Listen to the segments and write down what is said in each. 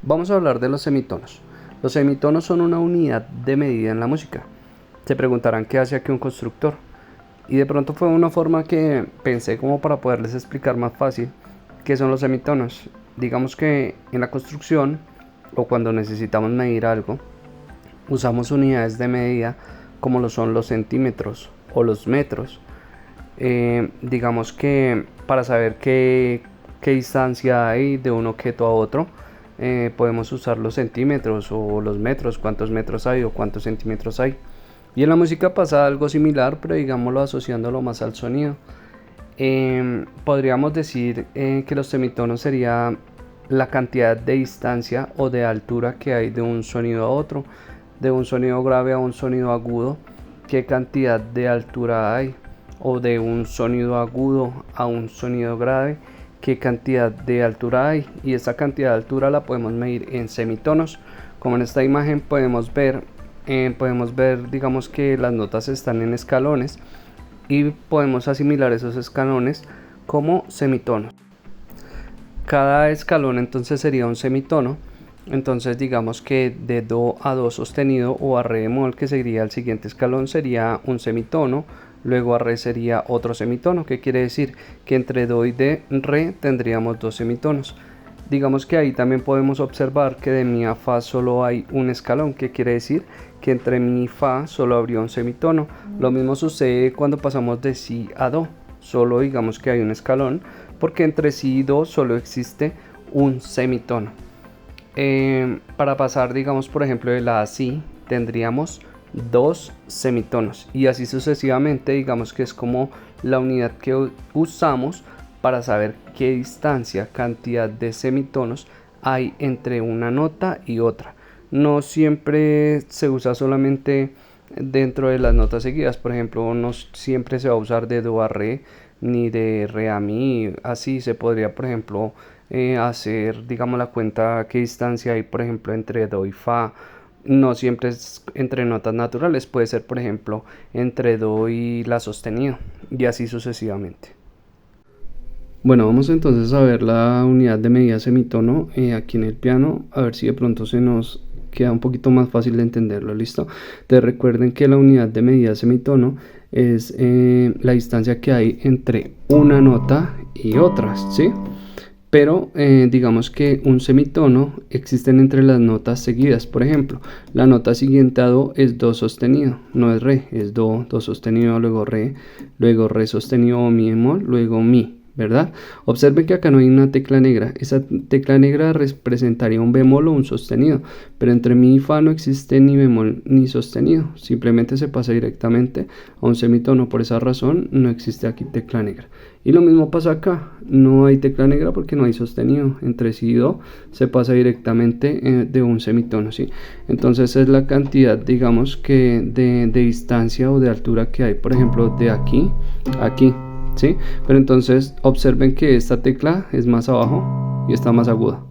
Vamos a hablar de los semitonos. Los semitonos son una unidad de medida en la música. Se preguntarán qué hace aquí un constructor. Y de pronto fue una forma que pensé como para poderles explicar más fácil qué son los semitonos. Digamos que en la construcción o cuando necesitamos medir algo, usamos unidades de medida como lo son los centímetros o los metros. Digamos que para saber qué distancia hay de un objeto a otro, podemos usar los centímetros o los metros, cuántos metros hay o cuántos centímetros hay. Y en la música pasa algo similar, pero digámoslo asociándolo más al sonido. Podríamos decir que los semitonos sería la cantidad de distancia o de altura que hay de un sonido a otro, de un sonido grave a un sonido agudo, qué cantidad de altura hay, o de un sonido agudo a un sonido grave, qué cantidad de altura hay, y esta cantidad de altura la podemos medir en semitonos. Como en esta imagen podemos ver digamos que las notas están en escalones y podemos asimilar esos escalones como semitonos. Cada escalón entonces sería un semitono. Entonces digamos que de do a do sostenido o a re bemol, que sería el siguiente escalón, sería un semitono. Luego a re sería otro semitono, que quiere decir que entre do y de re tendríamos dos semitonos. Digamos que ahí también podemos observar que de mi a fa solo hay un escalón, que quiere decir que entre mi y fa solo habría un semitono. Lo mismo sucede cuando pasamos de si a do, solo digamos que hay un escalón, porque entre si y do solo existe un semitono. Para pasar, digamos, por ejemplo, de la a si, tendríamos dos semitonos y así sucesivamente. Digamos que es como la unidad que usamos para saber qué distancia, cantidad de semitonos hay entre una nota y otra. No siempre se usa solamente dentro de las notas seguidas. Por ejemplo, no siempre se va a usar de do a re ni de re a mi. Así se podría, por ejemplo, hacer, digamos, la cuenta qué distancia hay, por ejemplo, entre do y fa. No siempre es entre notas naturales, puede ser, por ejemplo, entre do y la sostenido, y así sucesivamente. Bueno, vamos entonces a ver la unidad de medida semitono aquí en el piano, a ver si de pronto se nos queda un poquito más fácil de entenderlo. ¿Listo? Entonces recuerden que la unidad de medida semitono es la distancia que hay entre una nota y otras, ¿sí? Pero digamos que un semitono existen entre las notas seguidas. Por ejemplo, la nota siguiente a do es do sostenido, no es re, es do, do sostenido, luego re sostenido o mi bemol, luego mi, ¿verdad? Observen que acá no hay una tecla negra. Esa tecla negra representaría un bemol o un sostenido, pero entre mi y fa no existe ni bemol ni sostenido, simplemente se pasa directamente a un semitono. Por esa razón no existe aquí tecla negra. Y lo mismo pasa acá, no hay tecla negra porque no hay sostenido. Entre si y do se pasa directamente de un semitono, ¿sí? Entonces es la cantidad, digamos que de distancia o de altura que hay, por ejemplo, de aquí a aquí, ¿sí? Pero entonces observen que esta tecla es más abajo y está más aguda.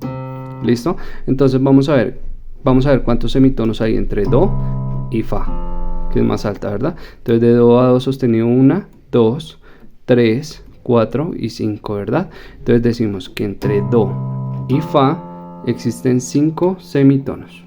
¿Listo? Entonces vamos a ver cuántos semitonos hay entre do y fa, que es más alta, ¿verdad? Entonces de do a do sostenido 1, 2, 3, 4 y 5, ¿verdad? Entonces decimos que entre do y fa existen 5 semitonos.